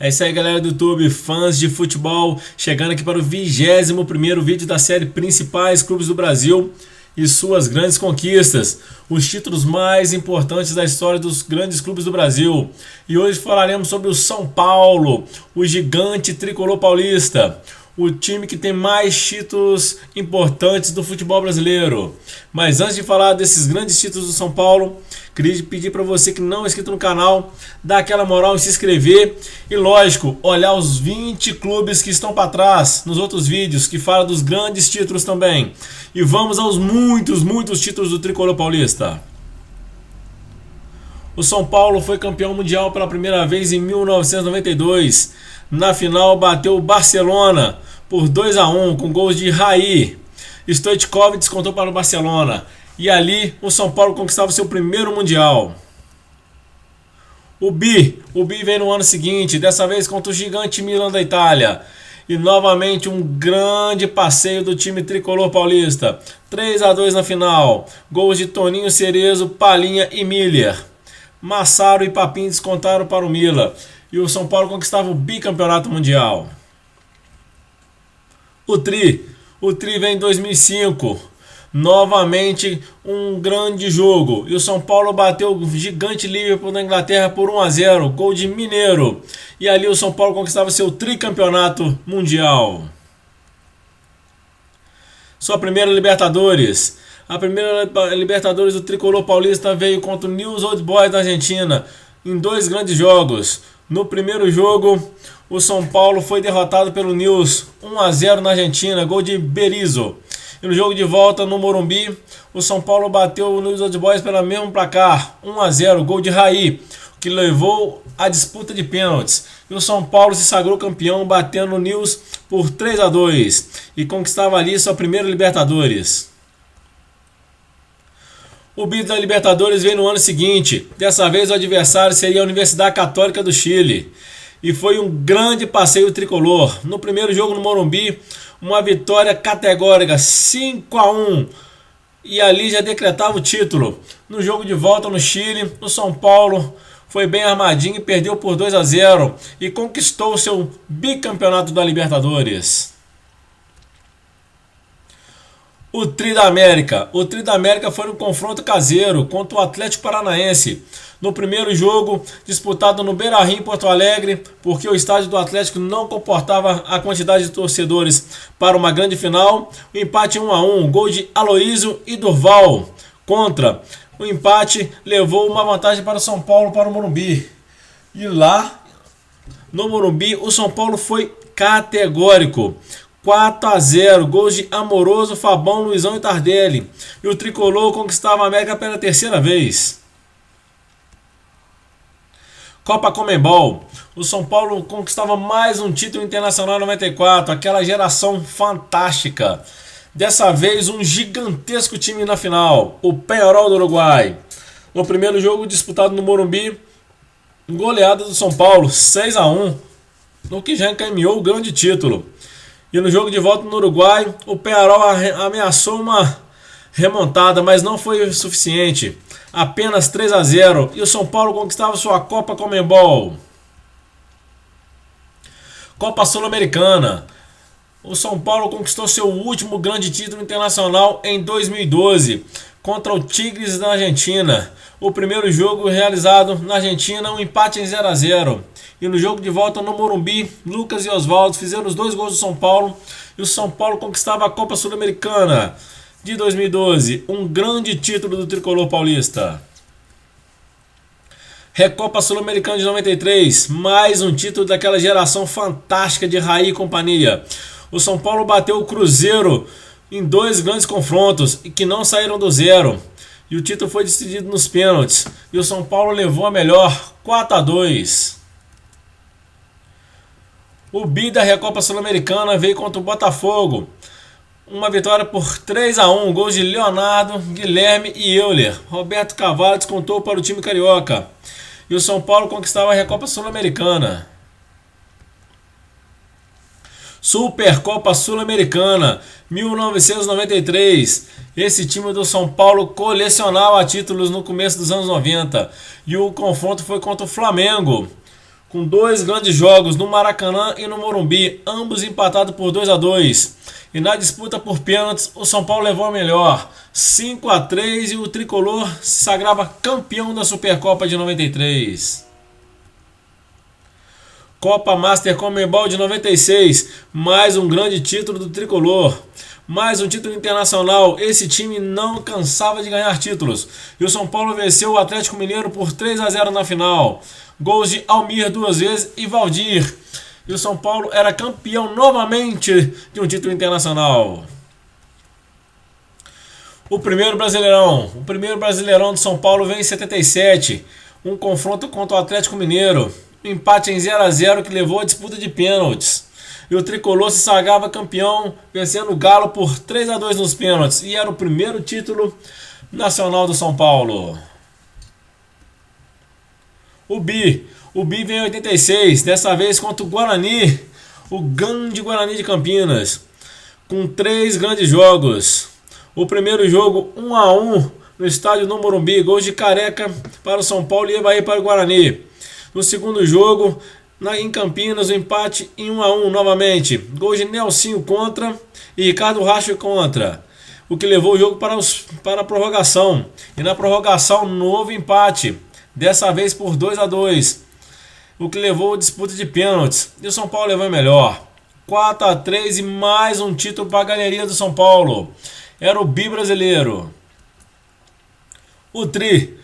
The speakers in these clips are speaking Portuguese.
É isso aí, galera do YouTube, fãs de futebol, chegando aqui para o 21º vídeo da série Principais Clubes do Brasil e suas grandes conquistas, os títulos mais importantes da história dos grandes clubes do Brasil. E hoje falaremos sobre o São Paulo, o gigante tricolor paulista, o time que tem mais títulos importantes do futebol brasileiro. Mas antes de falar desses grandes títulos do São Paulo, queria pedir para você que não é inscrito no canal, dar aquela moral e se inscrever. E lógico, olhar os 20 clubes que estão para trás nos outros vídeos, que falam dos grandes títulos também. E vamos aos muitos títulos do tricolor paulista. O São Paulo foi campeão mundial pela primeira vez em 1992. Na final bateu o Barcelona por 2-1 com gols de Raí. Stoichkov descontou para o Barcelona. E ali o São Paulo conquistava seu primeiro mundial. O Bi vem no ano seguinte, dessa vez contra o gigante Milan da Itália. E novamente um grande passeio do time tricolor paulista. 3-2 na final. Gols de Toninho Cerezo, Palinha e Miller. Massaro e Papin descontaram para o Milan. E o São Paulo conquistava o bicampeonato mundial. O Tri vem em 2005. Novamente um grande jogo. E o São Paulo bateu o gigante Liverpool da Inglaterra por 1-0. Gol de Mineiro. E ali o São Paulo conquistava seu tricampeonato mundial. Sua primeira Libertadores. A primeira Libertadores do tricolor paulista veio contra o Newell's Old Boys da Argentina. Em 2 grandes jogos. No primeiro jogo, o São Paulo foi derrotado pelo Newell's 1-0 na Argentina, gol de Berizzo. E no jogo de volta no Morumbi, o São Paulo bateu o Newell's Old Boys pelo mesmo placar, 1-0, gol de Raí, que levou a disputa de pênaltis. E o São Paulo se sagrou campeão, batendo o Newell's por 3-2 e conquistava ali sua primeira Libertadores. O bi da Libertadores veio no ano seguinte. Dessa vez o adversário seria a Universidade Católica do Chile. E foi um grande passeio tricolor. No primeiro jogo no Morumbi, uma vitória categórica, 5-1. E ali já decretava o título. No jogo de volta no Chile, o São Paulo foi bem armadinho e perdeu por 2-0. E conquistou o seu bicampeonato da Libertadores. O Tri da América. O Tri da América foi um confronto caseiro contra o Atlético Paranaense. No primeiro jogo, disputado no Beira-Rio, em Porto Alegre, porque o estádio do Atlético não comportava a quantidade de torcedores para uma grande final. O empate 1-1, gol de Aloísio e Durval. Contra. O empate levou uma vantagem para o São Paulo, para o Morumbi. E lá, no Morumbi, o São Paulo foi categórico. 4-0, gols de Amoroso, Fabão, Luizão e Tardelli. E o tricolor conquistava a América pela terceira vez. Copa Conmebol. O São Paulo conquistava mais um título internacional em 94, aquela geração fantástica. Dessa vez um gigantesco time na final, o Peñarol do Uruguai. No primeiro jogo disputado no Morumbi, goleada do São Paulo, 6-1, no que já encaminhou o grande título. E no jogo de volta no Uruguai, o Peñarol ameaçou uma remontada, mas não foi suficiente. Apenas 3-0 e o São Paulo conquistava sua Copa Conmebol. Copa Sul-Americana. O São Paulo conquistou seu último grande título internacional em 2012 contra o Tigres da Argentina. O primeiro jogo realizado na Argentina, um empate em 0-0. E no jogo de volta no Morumbi, Lucas e Oswaldo fizeram os 2 gols do São Paulo e o São Paulo conquistava a Copa Sul-Americana de 2012, um grande título do tricolor paulista. Recopa Sul-Americana de 93, mais um título daquela geração fantástica de Raí e companhia. O São Paulo bateu o Cruzeiro em 2 grandes confrontos e que não saíram do zero. E o título foi decidido nos pênaltis. E o São Paulo levou a melhor, 4-2. O bi da Recopa Sul-Americana veio contra o Botafogo. Uma vitória por 3-1, gols de Leonardo, Guilherme e Euler. Roberto Cavallo descontou para o time carioca. E o São Paulo conquistava a Recopa Sul-Americana. Supercopa Sul-Americana, 1993. Esse time do São Paulo colecionava títulos no começo dos anos 90. E o confronto foi contra o Flamengo. com dois grandes jogos no Maracanã e no Morumbi, ambos empatados por 2-2. E na disputa por pênaltis, o São Paulo levou a melhor, 5-3, e o tricolor se sagrava campeão da Supercopa de 93. Copa Master Conmebol de 96, mais um grande título do tricolor. Mais um título internacional, esse time não cansava de ganhar títulos. E o São Paulo venceu o Atlético Mineiro por 3-0 na final. Gols de Almir 2 vezes e Valdir. E o São Paulo era campeão novamente de um título internacional. O primeiro Brasileirão do São Paulo vem em 77. Um confronto contra o Atlético Mineiro. Um empate em 0-0 que levou a disputa de pênaltis. E o tricolor se sagrava campeão, vencendo o Galo por 3-2 nos pênaltis. E era o primeiro título nacional do São Paulo. O Bi vem em 86, dessa vez contra o Guarani, o grande Guarani de Campinas, com 3 grandes jogos. O primeiro jogo 1-1 no estádio do Morumbi, gols de Careca para o São Paulo e Evaí para o Guarani. No segundo jogo, em Campinas, o empate em 1-1 novamente, gols de Nelsinho contra e Ricardo Racho contra, o que levou o jogo para a prorrogação. E na prorrogação, novo empate, dessa vez por 2-2, o que levou a disputa de pênaltis. E o São Paulo levou a melhor, 4-3, e mais um título para a galeria do São Paulo. Era o bi brasileiro. O Tri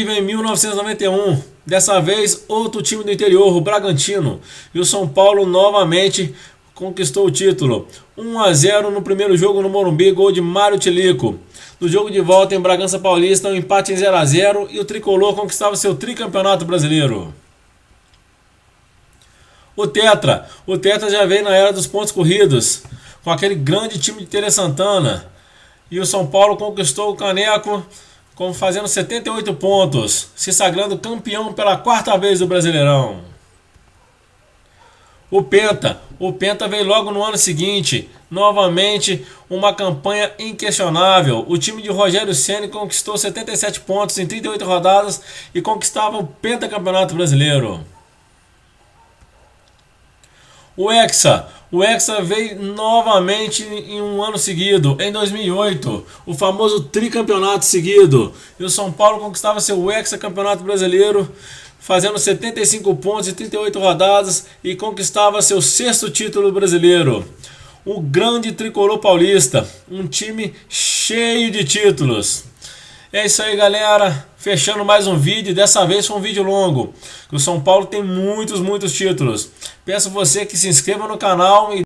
vem em 1991, dessa vez outro time do interior, o Bragantino. E o São Paulo novamente conquistou o título. 1-0 no primeiro jogo no Morumbi, gol de Mário Tilico. No jogo de volta em Bragança Paulista, um empate em 0-0 e o tricolor conquistava seu tricampeonato brasileiro. O Tetra já veio na era dos pontos corridos, com aquele grande time de Tele Santana. E o São Paulo conquistou o caneco, fazendo 78 pontos, se sagrando campeão pela 4ª vez do Brasileirão. O Penta veio logo no ano seguinte, novamente uma campanha inquestionável. O time de Rogério Ceni conquistou 77 pontos em 38 rodadas e conquistava o pentacampeonato brasileiro. O Hexa veio novamente em um ano seguido, em 2008, o famoso tricampeonato seguido. E o São Paulo conquistava seu hexacampeonato brasileiro, fazendo 75 pontos em 38 rodadas e conquistava seu 6º título brasileiro. O grande tricolor paulista, um time cheio de títulos. É isso aí, galera, fechando mais um vídeo. Dessa vez foi um vídeo longo, o São Paulo tem muitos títulos. Peço você que se inscreva no canal e